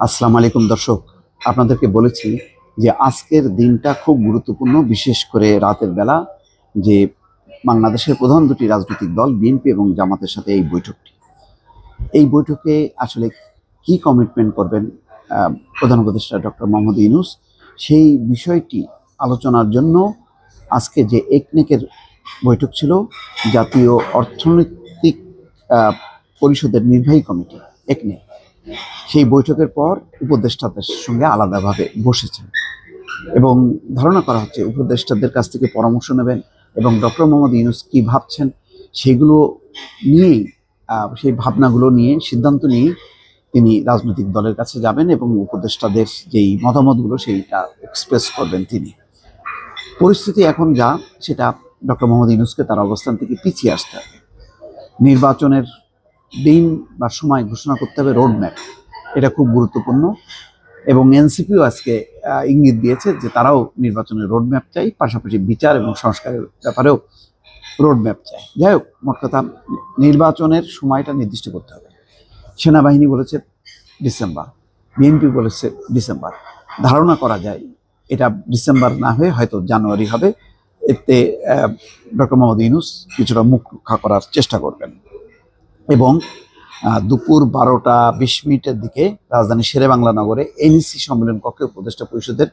আসসালামু আলাইকুম দর্শক, আপনাদেরকে বলেছি যে আজকের দিনটা খুব গুরুত্বপূর্ণ, বিশেষ করে রাতের বেলা যে বাংলাদেশের প্রধান দুটি রাজনৈতিক দল বিএনপি এবং জামাতের সাথে এই বৈঠকে আসলে কি কমিটমেন্ট করবেন প্রধান উপদেষ্টা ডক্টর মোহাম্মদ ইউনূস, সেই বিষয়টি আলোচনার জন্য আজকে যে একনেকের বৈঠক ছিল, জাতীয় অর্থনৈতিক পরিষদের নির্বাহী কমিটি একনেক, সেই বৈঠকের পর উপদেষ্টাদের সঙ্গে আলাদাভাবে বসেছেন এবং ধারণা করা হচ্ছে উপদেষ্টাদের কাছ থেকে পরামর্শ নেবেন এবং ডক্টর মোহাম্মদ ইউনূস কি ভাবছেন সেগুলো নিয়েই, সেই ভাবনাগুলো নিয়ে সিদ্ধান্ত নিয়ে তিনি রাজনৈতিক দলের কাছে যাবেন এবং উপদেষ্টাদের যেই মতামতগুলো সেইটা এক্সপ্রেস করবেন তিনি। পরিস্থিতি এখন যা, সেটা ডক্টর মোহাম্মদ ইউনূসকে তার অবস্থান থেকে পিছিয়ে আসতে হবে। নির্বাচনের দিন বা সময় ঘোষণা করতে হবে, রোডম্যাপ, এটা খুব গুরুত্বপূর্ণ। এবং এনসিপিও আজকে ইঙ্গিত দিয়েছে যে তারাও নির্বাচনের রোডম্যাপ চাই, পাশাপাশি বিচার এবং সংস্কারের ব্যাপারেও রোডম্যাপ চাই। যাই হোক, মোট কথা নির্বাচনের সময়টা নির্দিষ্ট করতে হবে। সেনাবাহিনী বলেছে ডিসেম্বর, বিএনপি বলেছে ডিসেম্বর। ধারণা করা যায় এটা ডিসেম্বর না হয়ে হয়তো জানুয়ারি হবে। এতে ডক্টর মোহাম্মদ ইউনূস কিছুটা মুখ রক্ষা করার চেষ্টা করবেন। এবং দুপুর 12:20 দিকে রাজধানী শেরেবাংলা নগরে এনইসি সম্মেলন কক্ষে উপদেষ্টা পরিষদের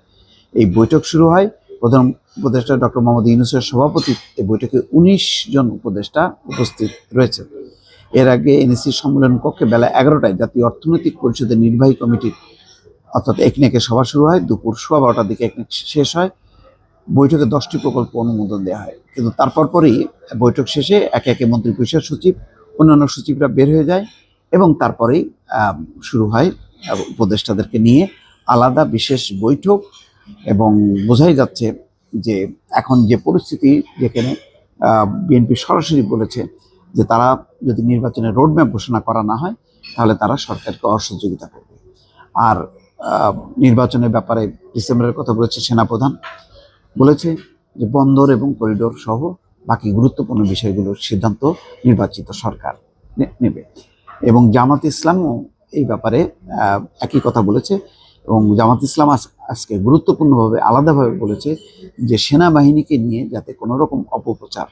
এই বৈঠক শুরু হয়। প্রধান উপদেষ্টা ডক্টর মোহাম্মদ ইউনূসের সভাপতিত্বে বৈঠকে 19 জন উপদেষ্টা উপস্থিত রয়েছেন। এর আগে এনইসি সম্মেলন কক্ষে বেলা 11টায় জাতীয় অর্থনৈতিক পরিষদের নির্বাহী কমিটির অর্থাৎ একনেকের সভা শুরু হয়। দুপুর 12:15 দিকে একনেক শেষ হয়। বৈঠকে 10টি প্রকল্প অনুমোদন দেওয়া হয়, কিন্তু তারপরই বৈঠক শেষে একে একে মন্ত্রী পরিষদ সচিব, অন্যান্য সচিবরা বের হয়ে যায় এবং তারপরেই শুরু হয় উপদেষ্টাদেরকে নিয়ে আলাদা বিশেষ বৈঠক। এবং বোঝাই যাচ্ছে যে এখন যে পরিস্থিতি, যেখানে বিএনপি সরাসরি বলেছে যে তারা যদি নির্বাচনের রোডম্যাপ ঘোষণা করা না হয় তাহলে তারা সরকারকে অসহযোগিতা করবে। আর নির্বাচনের ব্যাপারে ডিসেম্বরের কথা বলেছে সেনাপ্রধান, বলেছে যে বন্দর এবং করিডোর সহ বাকি গুরুত্বপূর্ণ বিষয়গুলোর সিদ্ধান্ত নির্বাচিত সরকার নেবে। এবং জামাত ইসলামও এই ব্যাপারে একই কথা বলেছে। এবং জামাত ইসলাম আজকে গুরুত্বপূর্ণভাবে আলাদাভাবে বলেছে যে সেনাবাহিনীকে নিয়ে যাতে কোনো রকম অপপ্রচার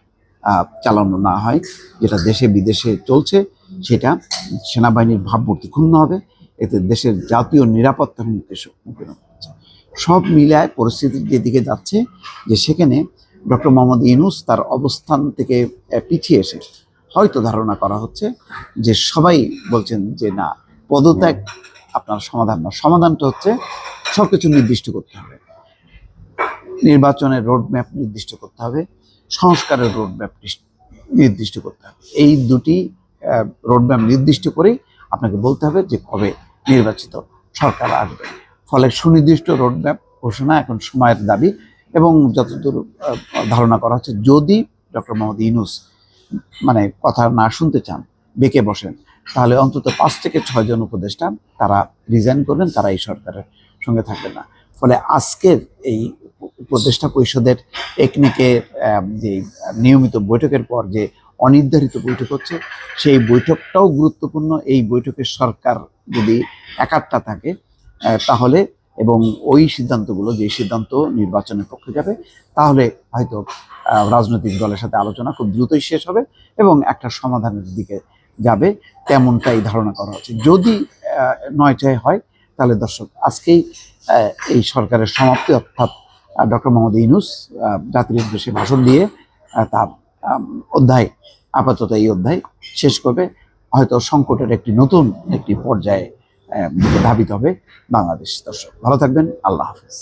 চালানো না হয়, যেটা দেশে বিদেশে চলছে, সেটা সেনাবাহিনীর ভাবমূর্তি ক্ষুণ্ণ হবে, এতে দেশের জাতীয় নিরাপত্তার মুখে হচ্ছে। সব মিলায় পরিস্থিতির যেদিকে যাচ্ছে, যে সেখানে ডক্টর মোহাম্মদ ইউনূস তার অবস্থান থেকে পিছিয়ে এসে হয়তো ধারণা করা হচ্ছে যে সবাই বলছেন যে না, পদত্যাগ আপনার সমাধান না, সমাধানটা হচ্ছে সবকিছু নির্দিষ্ট করতে হবে, নির্বাচনের রোডম্যাপ নির্দিষ্ট করতে হবে, সংস্কারের রোডম্যাপ নির্দিষ্ট করতে হবে। এই দুটি রোডম্যাপ নির্দিষ্ট করেই আপনাকে বলতে হবে যে কবে নির্বাচিত সরকার আসবে। ফলে সুনির্দিষ্ট রোডম্যাপ ঘোষণা এখন সময়ের দাবি। এবং যতদূর ধারণা করা হচ্ছে, যদি ডক্টর মোহাম্মদ ইউনূস কথা না শুনতে চান, বেঁকে বসেন, তাহলে অন্তত 5 থেকে 6 জন উপদেষ্টা তারা রিজাইন করবেন, তারা এই সরকারের সঙ্গে থাকবেন না। ফলে আজকের এই উপদেষ্টা পরিষদের একনেকের যে নিয়মিত বৈঠকের পর যে অনির্ধারিত বৈঠক হচ্ছে, সেই বৈঠকটাও গুরুত্বপূর্ণ। এই বৈঠকের সরকার যদি একাট্টা থাকে তাহলে, এবং ওই সিদ্ধান্তগুলো, যে সিদ্ধান্ত নির্বাচনের পক্ষে যাবে, তাহলে হয়তো রাজনৈতিক দলের সাথে আলোচনা খুব দ্রুতই শেষ হবে এবং একটা সমাধানের দিকে যাবে, তেমনটাই ধারণা করা হচ্ছে। যদি 9টায় হয় তাহলে দর্শক, আজকেই এই সরকারের সমাপ্তি, অর্থাৎ ডক্টর মোহাম্মদ ইউনূস জাতির উদ্দেশ্যে ভাষণ দিয়ে তার অধ্যায়, আপাতত এই অধ্যায় শেষ করবে। হয়তো সংকটের নতুন একটি পর্যায়ে ধাবিত হবে বাংলাদেশ। দর্শক, ভালো থাকবেন। আল্লাহ হাফেজ।